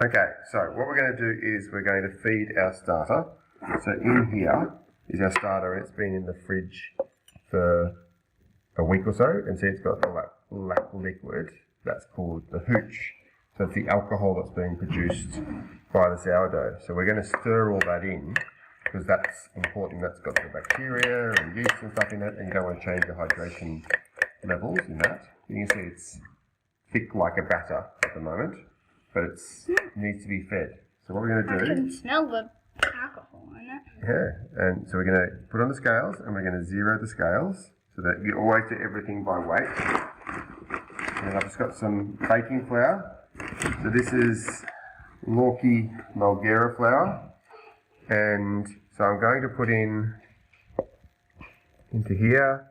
Okay, so what we're going to do is we're going to feed our starter. So in here is our starter, and it's been in the fridge for a week or so, and see it's got all that black liquid. That's called the hooch. So it's the alcohol that's being produced by the sourdough. So we're going to stir all that in because that's important. That's got the bacteria and yeast and stuff in it, and you don't want to change the hydration levels in that. You can see it's thick like a batter at the moment, but it needs to be fed. So what we're going to do... I can smell the alcohol in it. Yeah, and so we're going to put on the scales and we're going to zero the scales so that you always do everything by weight. And I've just got some baking flour. So this is Lorky Mulgera flour, and so I'm going to put into here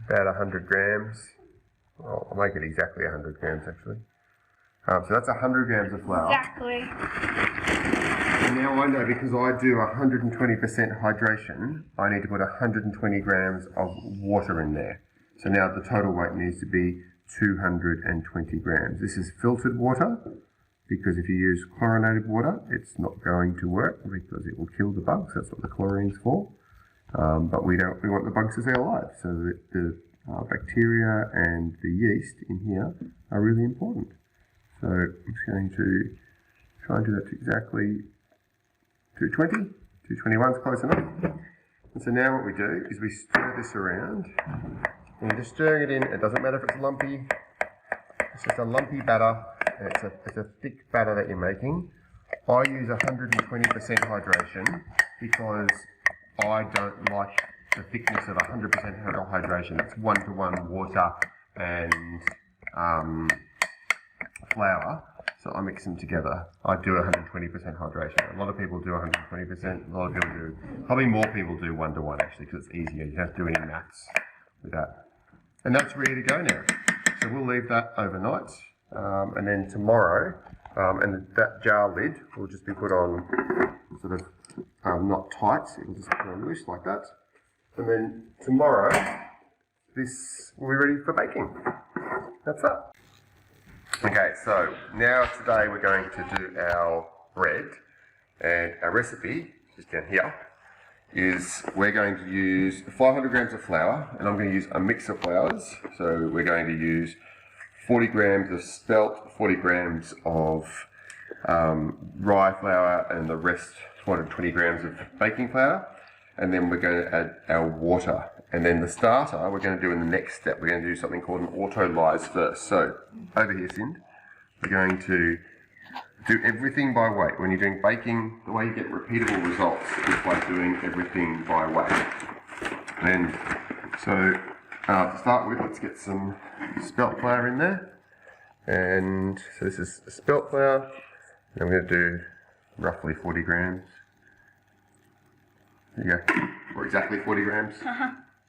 about 100 grams. Well, I'll make it exactly 100 grams actually. So that's 100 grams of flour. Exactly. And now I know, because I do 120% hydration, I need to put 120 grams of water in there. So now the total weight needs to be 220 grams. This is filtered water, because if you use chlorinated water, it's not going to work because it will kill the bugs. That's what the chlorine's for. But we want the bugs to stay alive, so that the bacteria and the yeast in here are really important. So I'm just going to try and do that to exactly 220. 221 is close enough. And so now what we do is we stir this around. And you're just stirring it in. It doesn't matter if it's lumpy. It's just a lumpy batter. And it's a thick batter that you're making. I use 120% hydration because I don't like the thickness of 100% hydration. It's 1-to-1 water and flour. So I mix them together. I do 120% hydration. A lot of people do 120%. A lot of people do, probably more people do 1-to-1 actually, because it's easier. You don't have to do any maths with that. And that's ready to go now. So we'll leave that overnight. And then tomorrow, and that jar lid will just be put on sort of not tight. It will just put on loose like that. And then tomorrow, this will be ready for baking. That's it. Okay, so now today we're going to do our bread, and our recipe, just down here, is we're going to use 500 grams of flour, and I'm going to use a mix of flours. So we're going to use 40 grams of spelt, 40 grams of rye flour, and the rest 220 grams of baking flour. And then we're going to add our water. And then the starter, we're going to do in the next step. We're going to do something called an Autolyse first. So, over here, Sind, we're going to do everything by weight. When you're doing baking, the way you get repeatable results is by doing everything by weight. And so, to start with, let's get some spelt flour in there. And so this is spelt flour. And I'm going to do roughly 40 grams. There you go, or exactly 40 grams.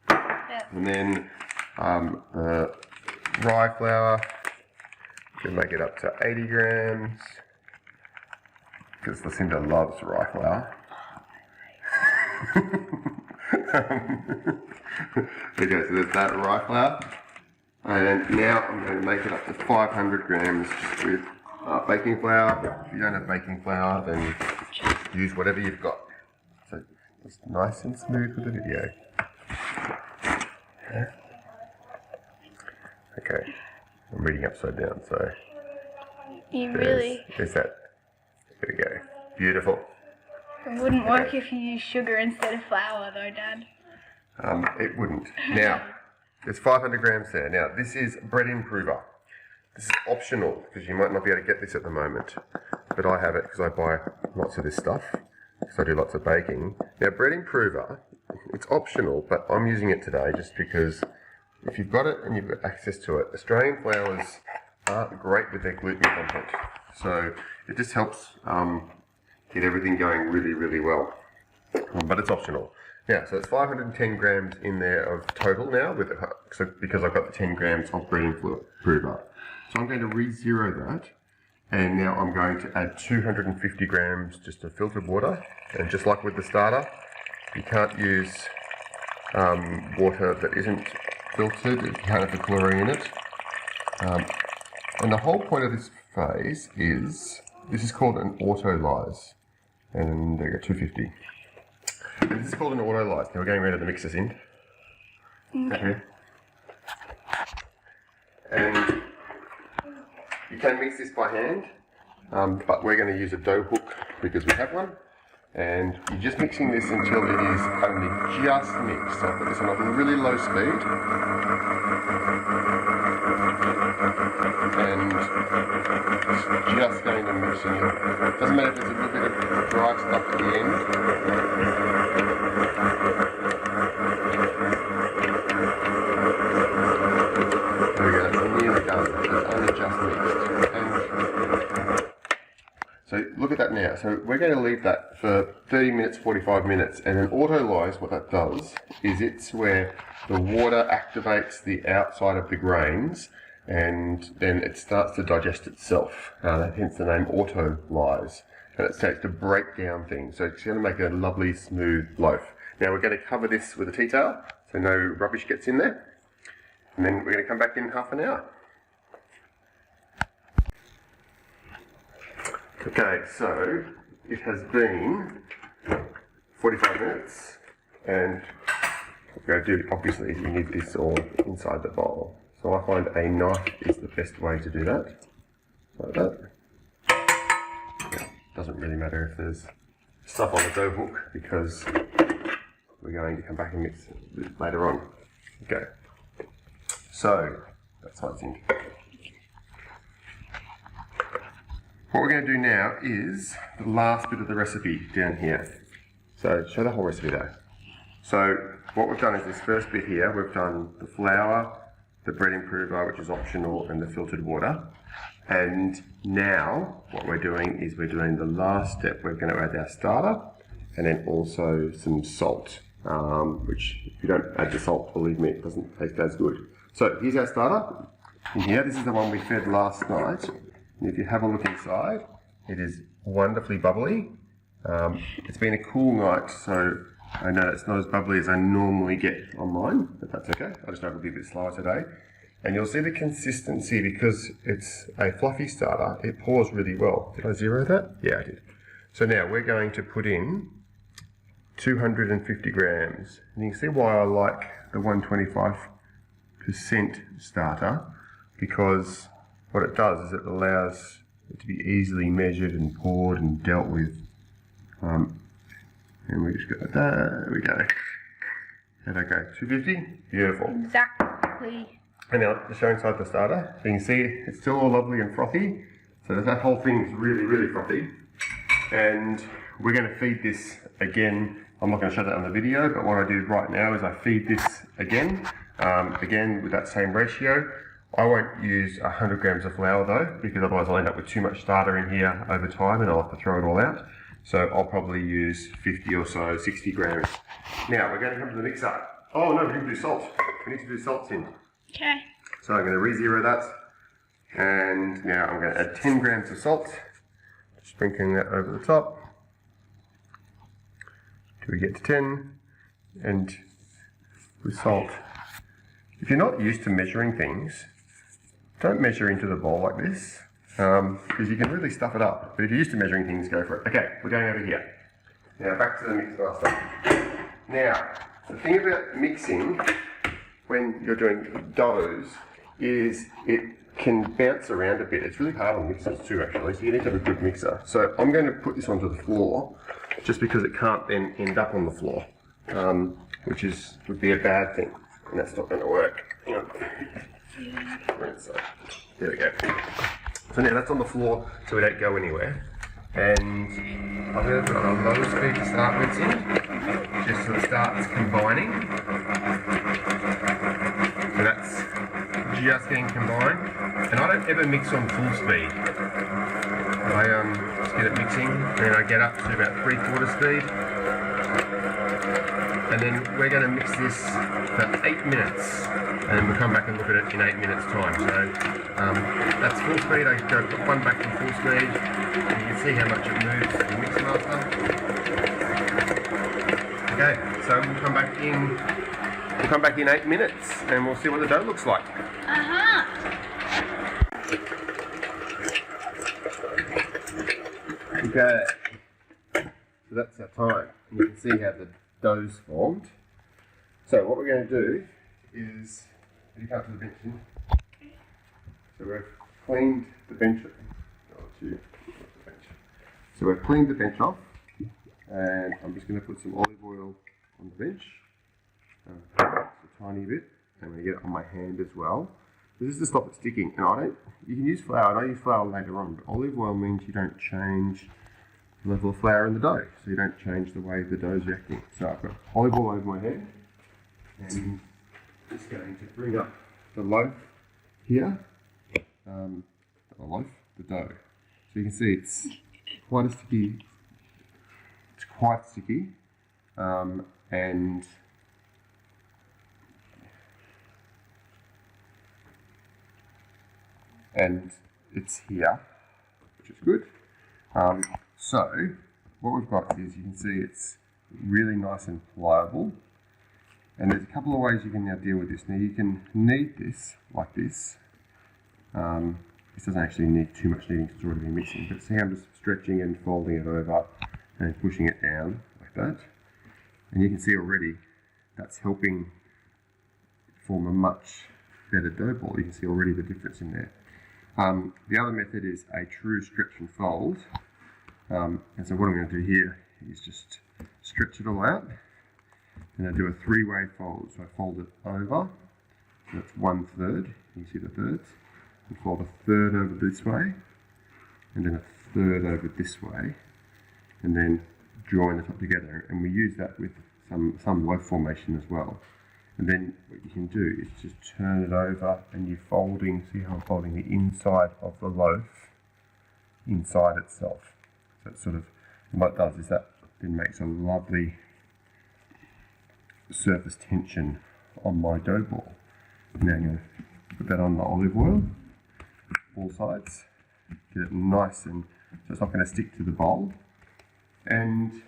Yep. And then the rye flour, you can make it up to 80 grams, because Lucinda loves rye flour. Okay, so there's that rye flour. And now I'm going to make it up to 500 grams just with baking flour. If you don't have baking flour, then use whatever you've got. So it's nice and smooth with the video. Okay, I'm reading upside down, so there's that. There we go. Beautiful. It wouldn't work if you used sugar instead of flour though, Dad. It wouldn't. Now, there's 500 grams there. Now, this is bread improver. This is optional, because you might not be able to get this at the moment. But I have it because I buy lots of this stuff, because I do lots of baking. Now, bread improver, it's optional, but I'm using it today just because if you've got it and you've got access to it, Australian flours aren't great with their gluten content. So it just helps get everything going really, really well. But it's optional. Yeah, so it's 510 grams in there of total now, because I've got the 10 grams of bread improver. So I'm going to re-zero that, and now I'm going to add 250 grams just of filtered water. And just like with the starter, you can't use water that isn't filtered, you can't have the chlorine in it. And the whole point of this phase is, this is called an Autolyse, and there you go, 250. And this is called an Autolyse. Now we're getting rid of the mixers in. Okay. And you can mix this by hand, but we're going to use a dough hook because we have one. And you're just mixing this until it is only just mixed. So I'll put this on a really low speed. And just going to mix it. Doesn't matter if there's a little bit of dry stuff at the end. There we go, it's nearly done. It's only just mixed. And so look at that now. So we're going to leave that for 30 minutes, 45 minutes. And an Autolyse, what that does is it's where the water activates the outside of the grains and then it starts to digest itself. Hence the name Autolyse. And it starts to break down things. So it's going to make a lovely smooth loaf. Now we're going to cover this with a tea towel so no rubbish gets in there. And then we're going to come back in half an hour. Okay, so it has been 45 minutes, and what we're going to do, obviously, you need this all inside the bowl. So I find a knife is the best way to do that, like that. Yeah, doesn't really matter if there's stuff on the dough hook, because we're going to come back and mix it later on. Okay, so that's how it's in. What we're going to do now is the last bit of the recipe down here. So show the whole recipe though. So what we've done is this first bit here, we've done the flour, the bread improver, which is optional, and the filtered water. And now what we're doing is we're doing the last step. We're going to add our starter and then also some salt, which if you don't add the salt, believe me, it doesn't taste as good. So here's our starter. In here, this is the one we fed last night. And if you have a look inside, it is wonderfully bubbly. It's been a cool night, so I know it's not as bubbly as I normally get on mine, but that's okay. I just know it'll be a bit slower today. And you'll see the consistency, because it's a fluffy starter, it pours really well. Did I zero that? Yeah, I did. So now we're going to put in 250 grams. And you can see why I like the 125% starter, because what it does is it allows it to be easily measured and poured and dealt with. And we just go, there we go. How'd that go? 250? Beautiful. Exactly. And now just show inside the starter. So you can see it's still all lovely and frothy. So that whole thing is really, really frothy. And we're going to feed this again. I'm not going to show that on the video, but what I do right now is I feed this again. Again with that same ratio. I won't use 100 grams of flour though, because otherwise I'll end up with too much starter in here over time and I'll have to throw it all out. So I'll probably use 50 or so, 60 grams. Now we're going to come to the mixer. Oh no, we didn't do salt. We need to do salt in. Okay. So I'm going to re-zero that. And now I'm going to add 10 grams of salt. Sprinkling that over the top. Till we get to 10. And with salt, if you're not used to measuring things, don't measure into the bowl like this, because you can really stuff it up. But if you're used to measuring things, go for it. Okay, we're going over here. Now back to the mix master. Now, the thing about mixing when you're doing doughs is it can bounce around a bit. It's really hard on mixers too, actually, so you need to have a good mixer. So I'm going to put this onto the floor, just because it can't then end up on the floor, which would be a bad thing, and that's not going to work. Hang on. So, there we go. So now that's on the floor, so we don't go anywhere. And I'm going to put it on a low speed to start rinsing, just so it starts combining. So that's just getting combined. And I don't ever mix on full speed. I just get it mixing, and then I get up to about 3/4 speed. And then we're going to mix this for 8 minutes. And then we'll come back and look at it in 8 minutes time. So that's full speed. I go put one back to full speed. And you can see how much it moves in the mix master. Okay, so we'll come back in. We'll come back in 8 minutes and we'll see what the dough looks like. Okay, so that's our time. And you can see how the dough's formed. So what we're going to do is, if you come to the bench in, so we've cleaned the bench. So we've cleaned the bench off, and I'm just going to put some olive oil on the bench, just a tiny bit, and I'm going to get it on my hand as well. This is to stop it sticking. And you can use flour, and I use flour later on, but olive oil means you don't change the level of flour in the dough, so you don't change the way the dough's reacting. So I've got olive oil over my hand, and just going to bring up the loaf here, the dough. So you can see it's quite sticky, and it's here, which is good. So what we've got is, you can see it's really nice and pliable, and there's a couple of ways you can now deal with this. Now you can knead this like this. This doesn't actually need too much kneading because it's already been mixing, but see how I'm just stretching and folding it over and pushing it down like that. And you can see already that's helping form a much better dough ball. You can see already the difference in there. The other method is a true stretch and fold. And so what I'm going to do here is just stretch it all out, and I do a three-way fold. So I fold it over, so that's 1/3. You can see the thirds. And fold a third over this way, and then a third over this way, and then join the top together. And we use that with some loaf formation as well. And then what you can do is just turn it over, and you're folding, see how I'm folding the inside of the loaf inside itself. So it's sort of, and what it does is that then makes a lovely surface tension on my dough ball. Now I'm going to put that on the olive oil, all sides, get it nice, and so it's not going to stick to the bowl. And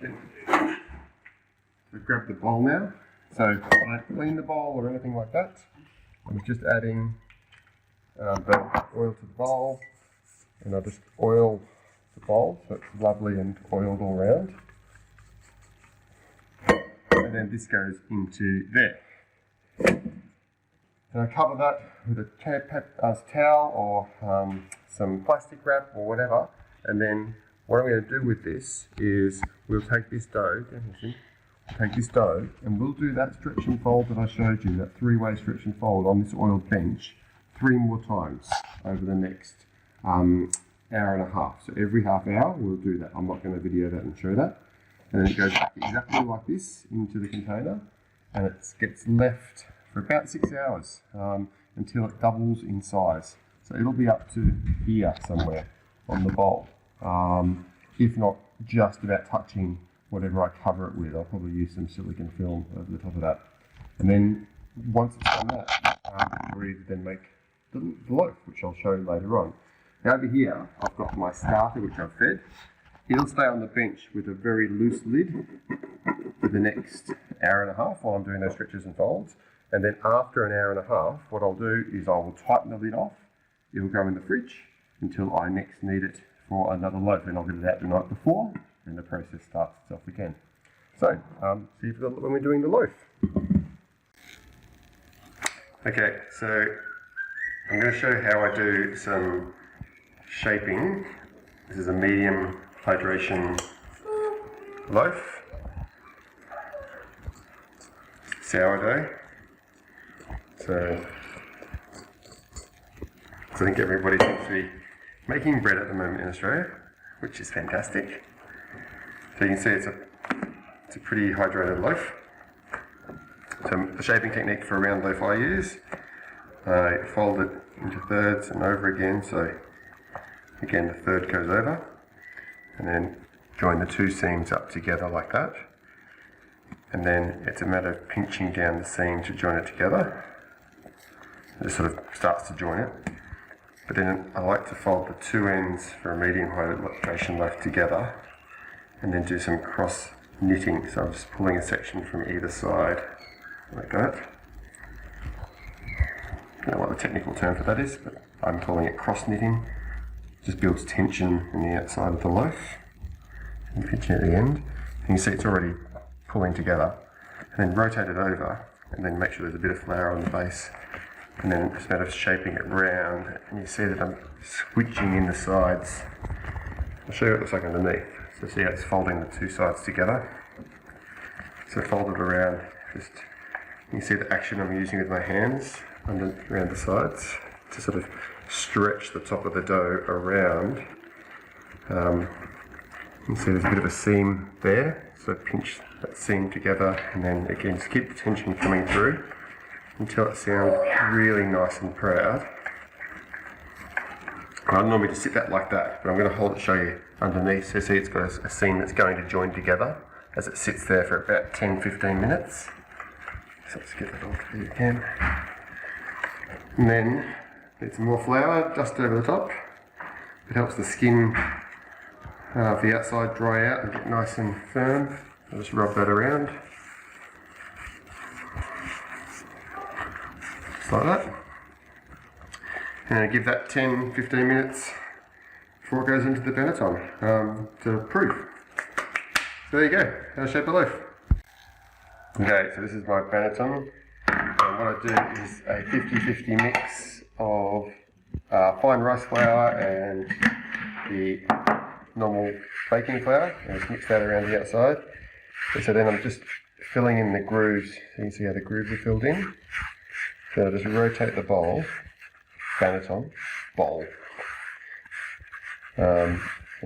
then, so grab the bowl now. So I don't clean the bowl or anything like that. I'm just adding the oil to the bowl, and I just oil the bowl so it's lovely and oiled all around. And then this goes into there. And I cover that with a towel or some plastic wrap or whatever. And then what I'm going to do with this is we'll take this dough, and we'll do that stretch and fold that I showed you, that three-way stretch and fold on this oiled bench 3 more times over the next hour and a half. So every half hour we'll do that. I'm not going to video that and show that. And then it goes back exactly like this into the container, and it gets left for about 6 hours until it doubles in size. So it'll be up to here somewhere on the bowl, if not just about touching whatever I cover it with. I'll probably use some silicone film over the top of that. And then once it's done that, we're ready to then make the loaf, which I'll show you later on. Now over here, I've got my starter, which I've fed. It'll stay on the bench with a very loose lid for the next hour and a half while I'm doing those stretches and folds. And then after an hour and a half, what I'll do is I will tighten the lid off. It'll go in the fridge until I next need it for another loaf, and I'll get it out the night before, and the process starts itself again. So, see you when we're doing the loaf. Okay, so I'm going to show how I do some shaping. This is a medium hydration loaf, sourdough. So I think everybody seems to be making bread at the moment in Australia, which is fantastic. So you can see it's a pretty hydrated loaf. So the shaping technique for a round loaf I use, I fold it into thirds and over again. So again, the third goes over, and then join the two seams up together like that. And then it's a matter of pinching down the seam to join it together. It just sort of starts to join it. But then I like to fold the two ends for a medium hydration loaf together, and then do some cross knitting. So I'm just pulling a section from either side like that. I don't know what the technical term for that is, but I'm calling it cross knitting. just builds tension in the outside of the loaf. And pinch it at the end. And you see it's already pulling together. And then rotate it over, and then make sure there's a bit of flour on the base. And then instead of shaping it round, and you see that I'm switching in the sides. I'll show you what it looks like underneath. So see how it's folding the two sides together. So fold it around, just you can see the action I'm using with my hands around the sides to sort of stretch the top of the dough around. You can see there's a bit of a seam there, so pinch that seam together, and then again just keep the tension coming through until it sounds really nice and proud. I don't normally just sit that like that, but I'm going to hold it, show you underneath. So see it's got a seam that's going to join together as it sits there for about 10-15 minutes. So let's get that all together again. And then get some more flour, dust over the top. It helps the skin of the outside dry out and get nice and firm. I'll just rub that around. Just like that. And give that 10-15 minutes before it goes into the banneton to proof. So there you go, how to shape a loaf. Okay, so this is my banneton. And what I do is a 50-50 mix of fine rice flour and the normal baking flour, and just mix that around the outside. And so then I'm just filling in the grooves, so you can see how the grooves are filled in. So I'll just rotate the bowl, banneton, bowl, and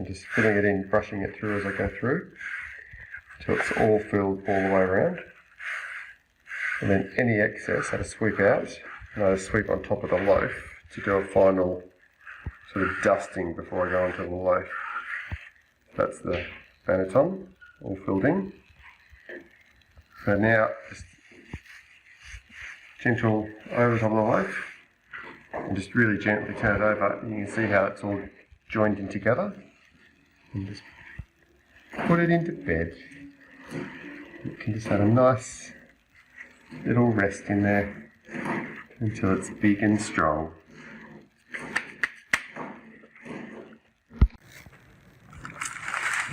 just filling it in, brushing it through as I go through, until it's all filled all the way around. And then any excess I just sweep out, and I just sweep on top of the loaf to do a final sort of dusting before I go onto the loaf. That's the banneton, all filled in. So now, just gentle over the top of the loaf, and just really gently turn it over. You can see how it's all joined in together. And just put it into bed. You can just have a nice little rest in there until it's big and strong.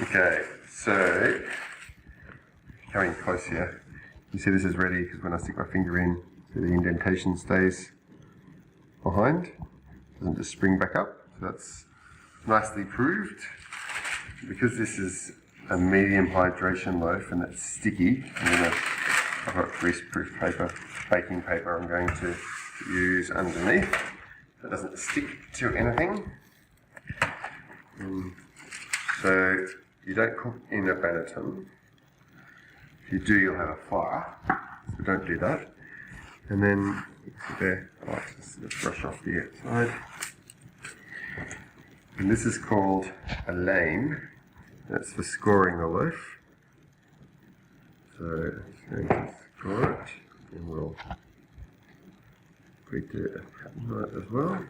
Okay, so coming close here, you see this is ready because when I stick my finger in, so the indentation stays behind, doesn't just spring back up. So that's nicely proved. Because this is a medium hydration loaf and it's sticky, I've got grease-proof paper, baking paper I'm going to use underneath. It doesn't stick to anything. So you don't cook in a banneton. If you do, you'll have a fire. So don't do that. And then there, let's brush off the outside. And this is called a lane. That's for scoring the loaf. So I'm going to score it, and we'll put a pattern on it as well.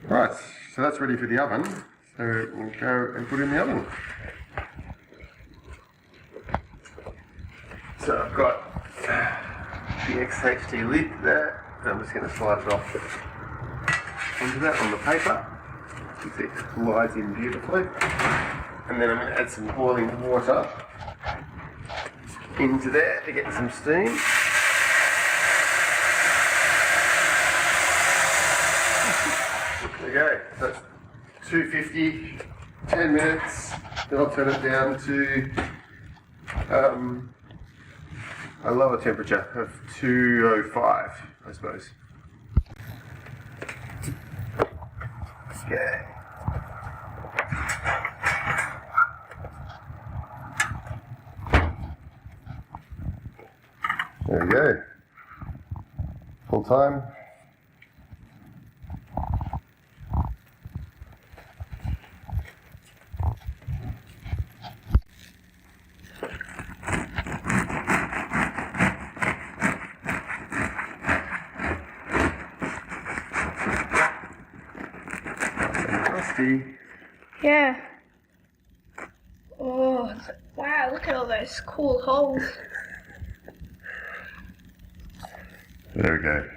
Right, so that's ready for the oven. So we'll go and put it in the oven. So I've got the XHT lid there. I'm just going to slide it off onto that on the paper. You can see it slides in beautifully. And then I'm going to add some boiling water into there to get some steam. Okay, so that's 250, 10 minutes, then I'll turn it down to a lower temperature of 205, I suppose. Okay. There we go. Full time. crusty. Yeah. Oh, wow, look at all those cool holes. There we go.